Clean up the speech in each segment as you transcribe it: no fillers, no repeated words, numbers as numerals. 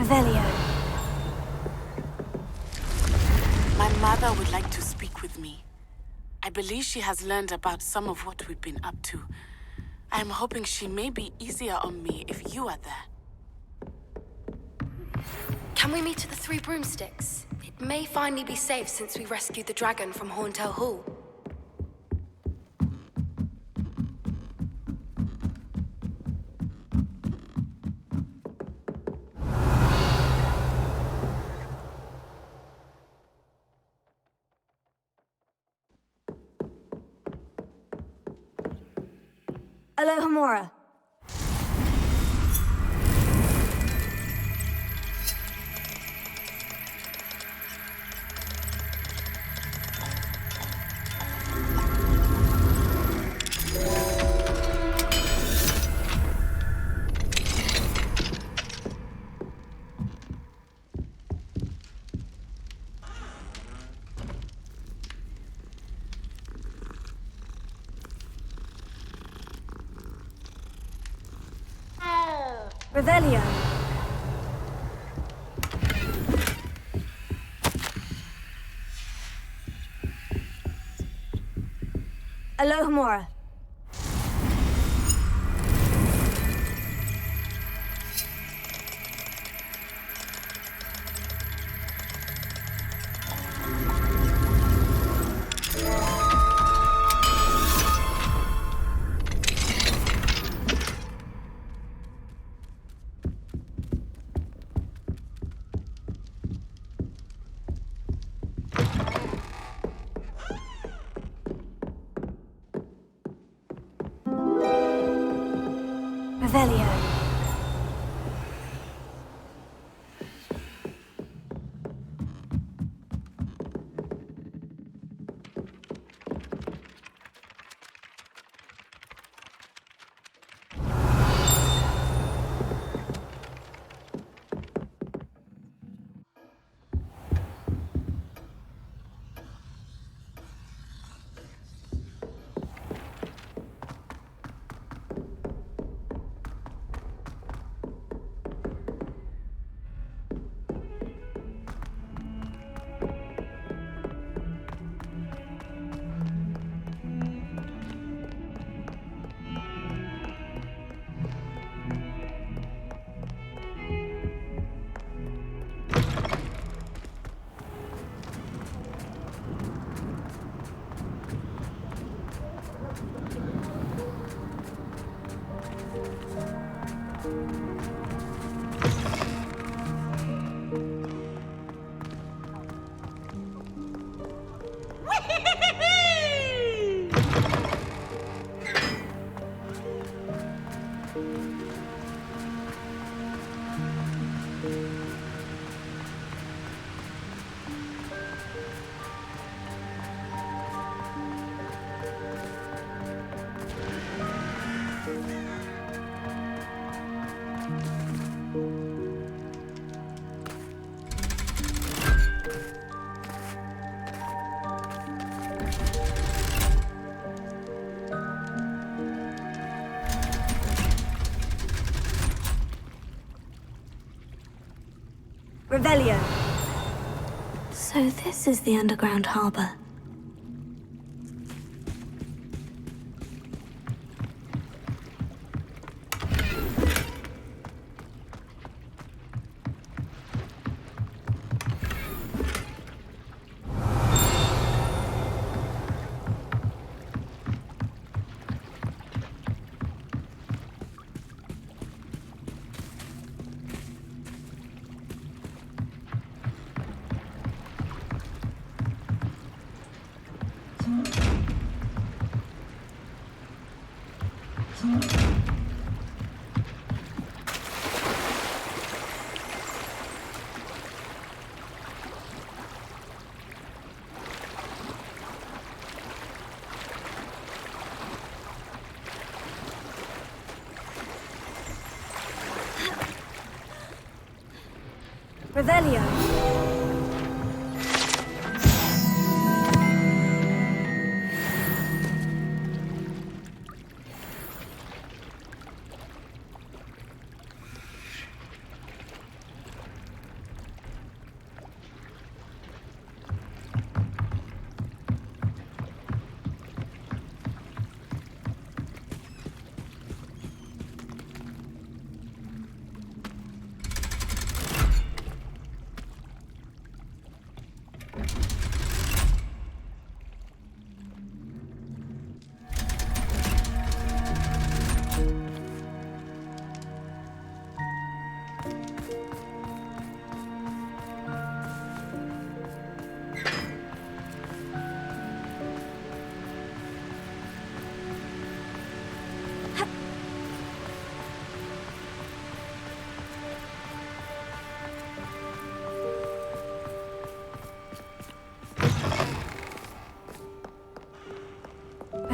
Revelio. My mother would like to speak with me. I believe she has learned about some of what we've been up to. I'm hoping she may be easier on me if you are there. Can we meet at the Three Broomsticks? It may finally be safe since we rescued the dragon from Horntail Hall. Alohomora. Revelio. Alohomora. Revelio. Revelio. So this is the underground harbor. Revelio.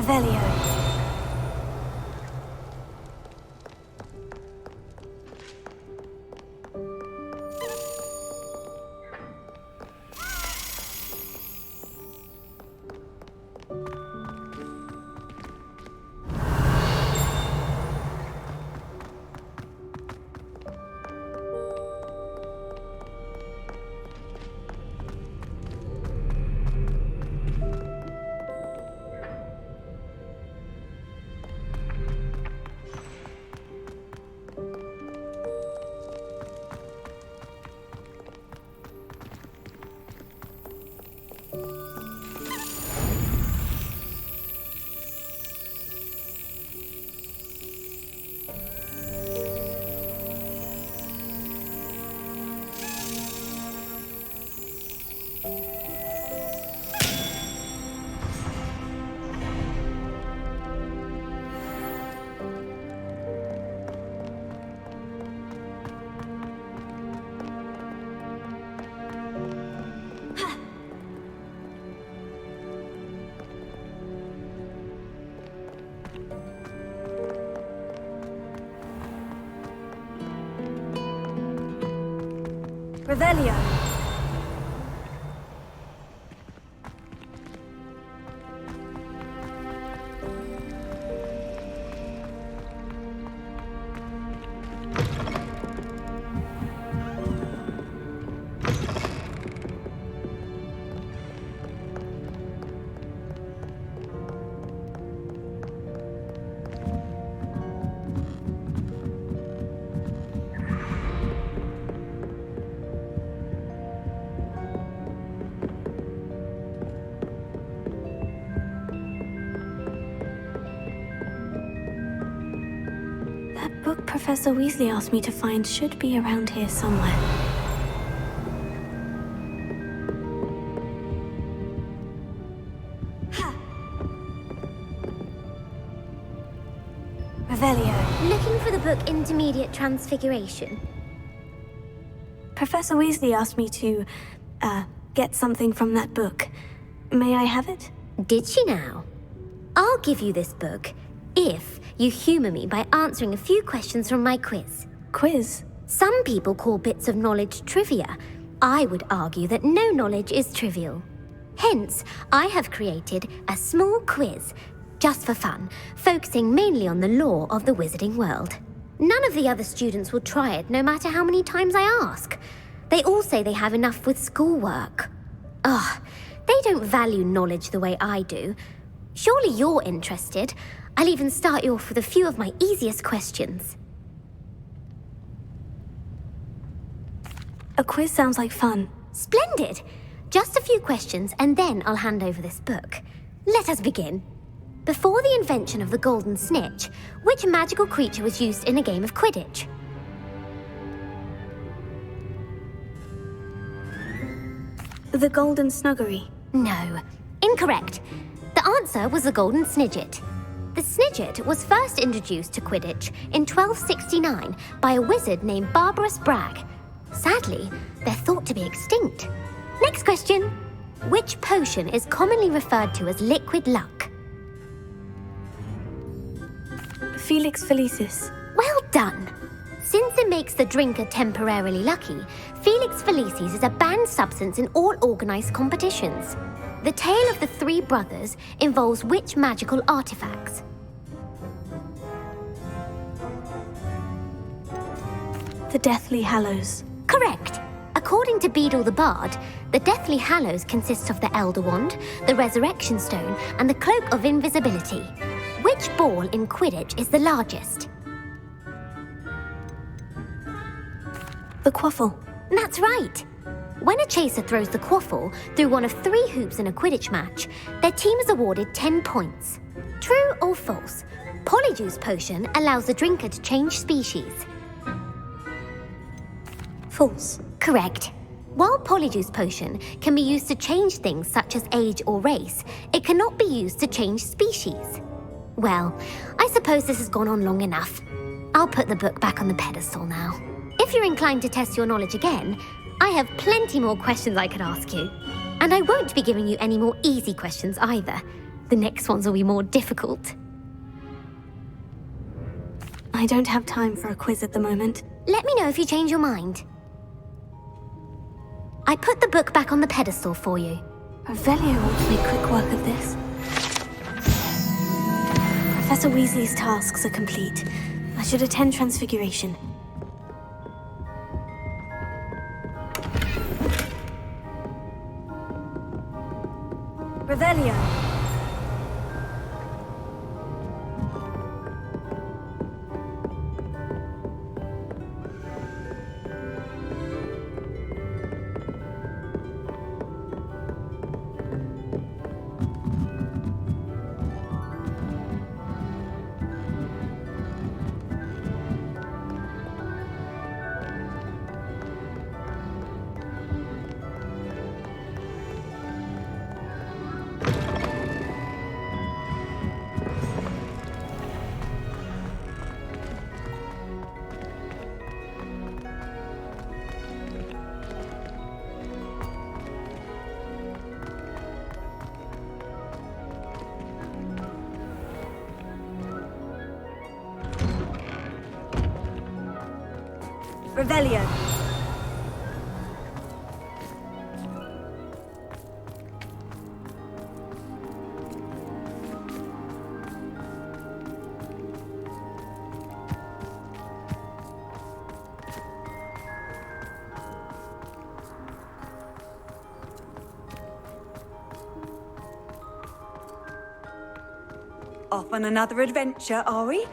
Revelio. Revelio. That book Professor Weasley asked me to find should be around here somewhere. Revelio. Looking for the book Intermediate Transfiguration. Professor Weasley asked me to, get something from that book. May I have it? Did she now? I'll give you this book if you humor me by answering a few questions from my quiz. Quiz? Some people call bits of knowledge trivia. I would argue that no knowledge is trivial. Hence, I have created a small quiz, just for fun, focusing mainly on the lore of the wizarding world. None of the other students will try it, no matter how many times I ask. They all say they have enough with schoolwork. Ugh, they don't value knowledge the way I do. Surely you're interested. I'll even start you off with a few of my easiest questions. A quiz sounds like fun. Splendid! Just a few questions and then I'll hand over this book. Let us begin. Before the invention of the golden snitch, which magical creature was used in a game of Quidditch? The Golden Snuggery. No. Incorrect. The answer was the golden snidget. The snidget was first introduced to Quidditch in 1269 by a wizard named Barbarous Bragg. Sadly, they're thought to be extinct. Next question. Which potion is commonly referred to as liquid luck? Felix Felicis. Well done. Since it makes the drinker temporarily lucky, Felix Felicis is a banned substance in all organized competitions. The tale of the three brothers involves which magical artifacts? The Deathly Hallows. Correct. According to Beadle the Bard, the Deathly Hallows consists of the Elder Wand, the Resurrection Stone, and the Cloak of Invisibility. Which ball in Quidditch is the largest? The Quaffle. That's right. When a chaser throws the quaffle through one of 3 hoops in a Quidditch match, their team is awarded 10 points. True or false? Polyjuice Potion allows the drinker to change species. False. Correct. While Polyjuice Potion can be used to change things such as age or race, it cannot be used to change species. Well, I suppose this has gone on long enough. I'll put the book back on the pedestal now. If you're inclined to test your knowledge again, I have plenty more questions I could ask you. And I won't be giving you any more easy questions either. The next ones will be more difficult. I don't have time for a quiz at the moment. Let me know if you change your mind. I put the book back on the pedestal for you. Revelio ought to make quick work of this. Professor Weasley's tasks are complete. I should attend Transfiguration. Revelio. Revelio. Off on another adventure, are we?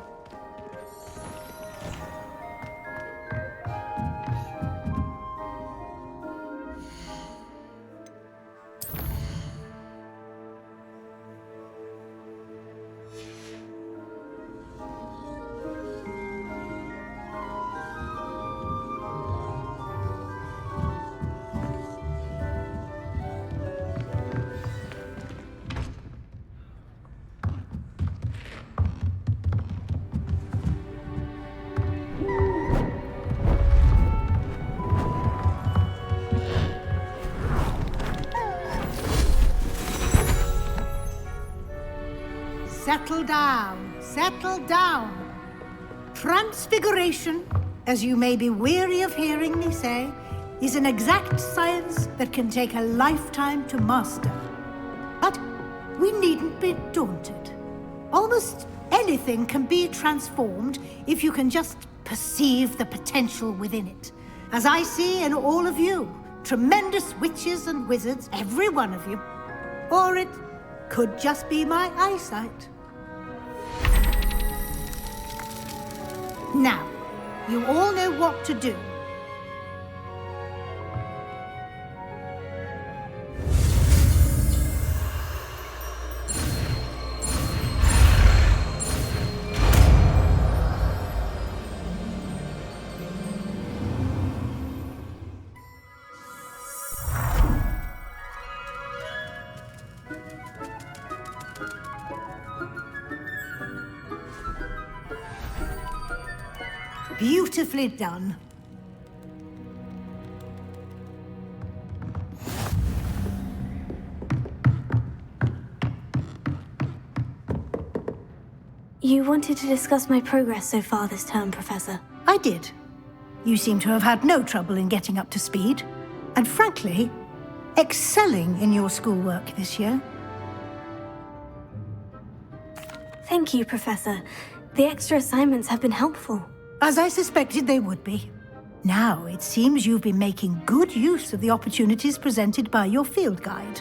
Settle down, settle down. Transfiguration, as you may be weary of hearing me say, is an exact science that can take a lifetime to master. But we needn't be daunted. Almost anything can be transformed if you can just perceive the potential within it. As I see in all of you, tremendous witches and wizards, every one of you. Or it could just be my eyesight. Now, you all know what to do. Beautifully done. You wanted to discuss my progress so far this term, Professor. I did. You seem to have had no trouble in getting up to speed, and frankly, excelling in your schoolwork this year. Thank you, Professor. The extra assignments have been helpful. As I suspected they would be. Now, it seems you've been making good use of the opportunities presented by your field guide.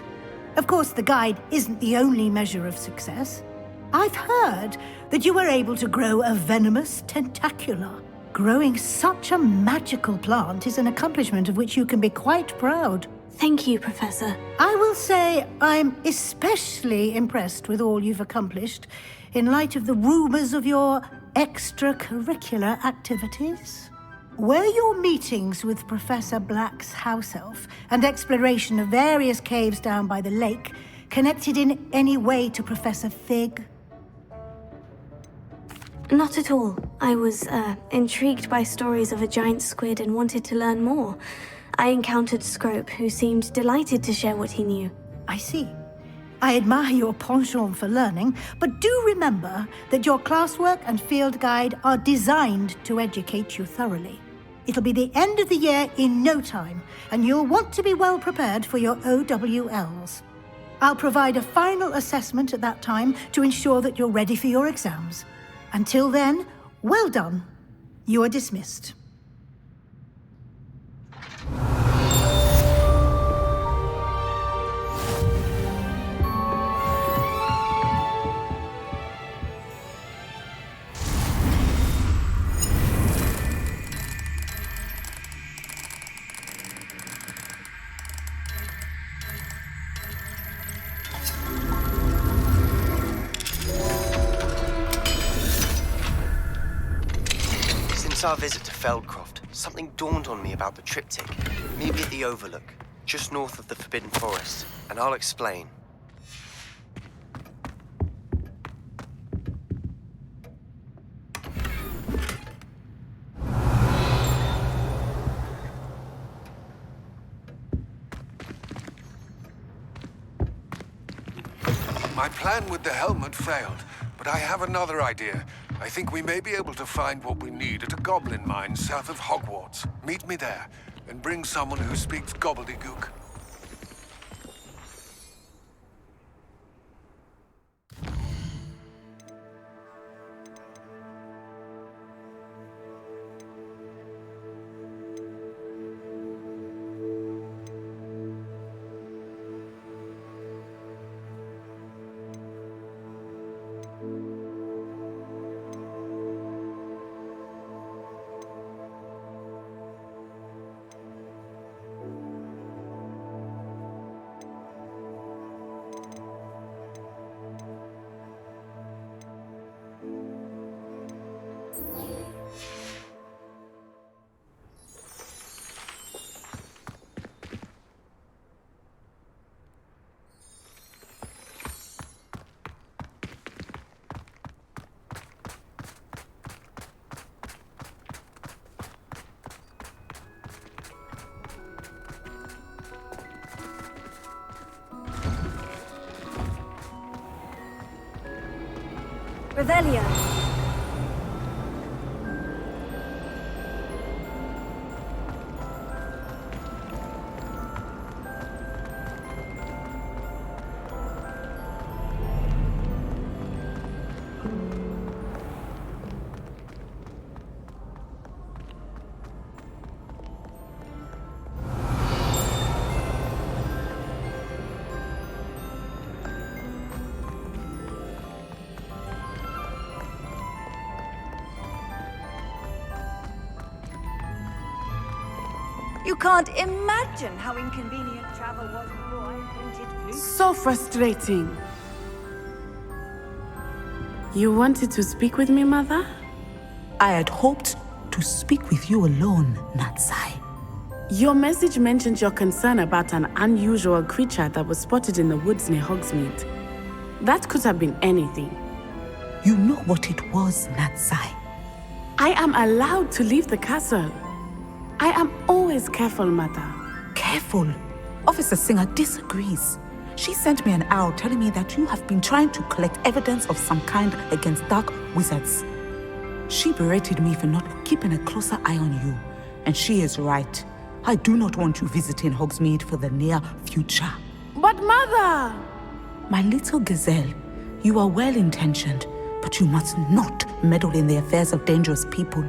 Of course, the guide isn't the only measure of success. I've heard that you were able to grow a venomous tentacula. Growing such a magical plant is an accomplishment of which you can be quite proud. Thank you, Professor. I will say I'm especially impressed with all you've accomplished in light of the rumors of your extracurricular activities. Were your meetings with Professor Black's house elf and exploration of various caves down by the lake connected in any way to Professor Fig? Not at all. I was, intrigued by stories of a giant squid and wanted to learn more. I encountered Scrope, who seemed delighted to share what he knew. I see. I admire your penchant for learning, but do remember that your classwork and field guide are designed to educate you thoroughly. It'll be the end of the year in no time, and you'll want to be well prepared for your OWLs. I'll provide a final assessment at that time to ensure that you're ready for your exams. Until then, well done. You are dismissed. Since our visit to Feldcroft, something dawned on me about the triptych. Maybe at the Overlook, just north of the Forbidden Forest, and I'll explain. My plan with the helmet failed, but I have another idea. I think we may be able to find what we need at a goblin mine south of Hogwarts. Meet me there, and bring someone who speaks gobbledygook. Revelio. You can't imagine how inconvenient travel was before I printed flute. So frustrating. You wanted to speak with me, Mother? I had hoped to speak with you alone, Natsai. Your message mentioned your concern about an unusual creature that was spotted in the woods near Hogsmeade. That could have been anything. You know what it was, Natsai. I am allowed to leave the castle. I am always careful, Mother. Careful. Officer Singer disagrees. She sent me an owl telling me that you have been trying to collect evidence of some kind against dark wizards. She berated me for not keeping a closer eye on you. and she is right. I do not want you visiting Hogsmeade for the near future. But Mother! My little gazelle, you are well-intentioned, but you must not meddle in the affairs of dangerous people.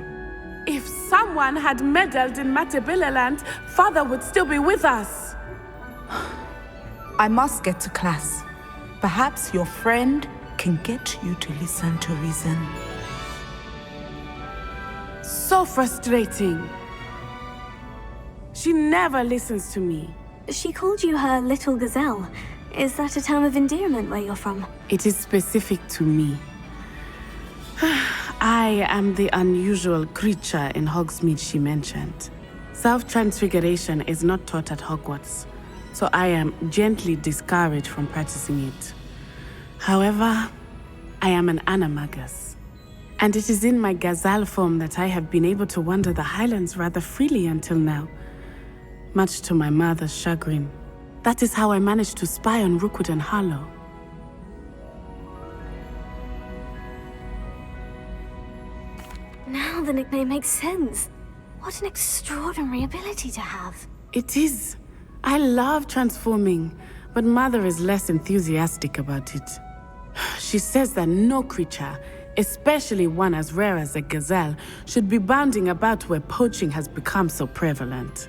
If someone had meddled in Matabeleland, Father would still be with us. I must get to class. Perhaps your friend can get you to listen to reason. So frustrating. She never listens to me. She called you her little gazelle. Is that a term of endearment where you're from? It is specific to me. I am the unusual creature in Hogsmeade she mentioned. Self-transfiguration is not taught at Hogwarts, so I am gently discouraged from practicing it. However, I am an animagus, and it is in my gazelle form that I have been able to wander the Highlands rather freely until now, much to my mother's chagrin. That is how I managed to spy on Rookwood and Harlow. Now the nickname makes sense. What an extraordinary ability to have. It is. I love transforming, but Mother is less enthusiastic about it. She says that no creature, especially one as rare as a gazelle, should be bounding about where poaching has become so prevalent.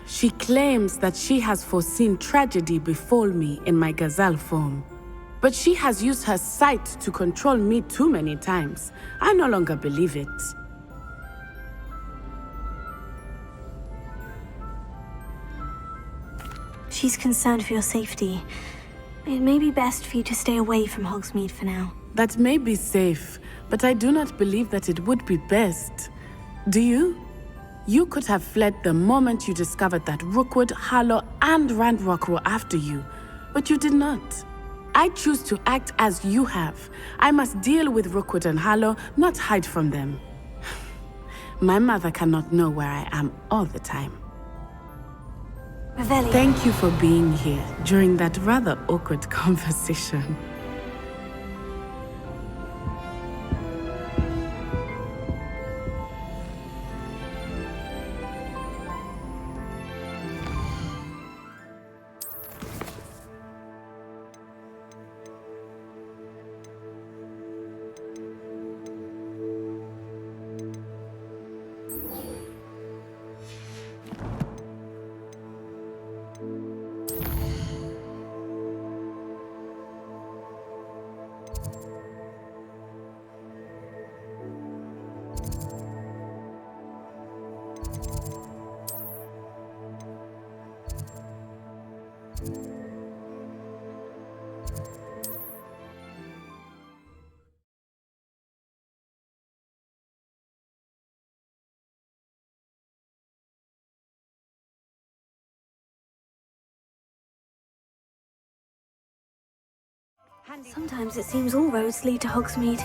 She claims that she has foreseen tragedy befall me in my gazelle form. But she has used her sight to control me too many times. I no longer believe it. She's concerned for your safety. It may be best for you to stay away from Hogsmeade for now. That may be safe, but I do not believe that it would be best. Do you? You could have fled the moment you discovered that Rookwood, Harlow, and Ranrock were after you, but you did not. I choose to act as you have. I must deal with Rookwood and Harlow, not hide from them. My mother cannot know where I am all the time. Revelio. Thank you for being here during that rather awkward conversation. Sometimes it seems all roads lead to Hogsmeade.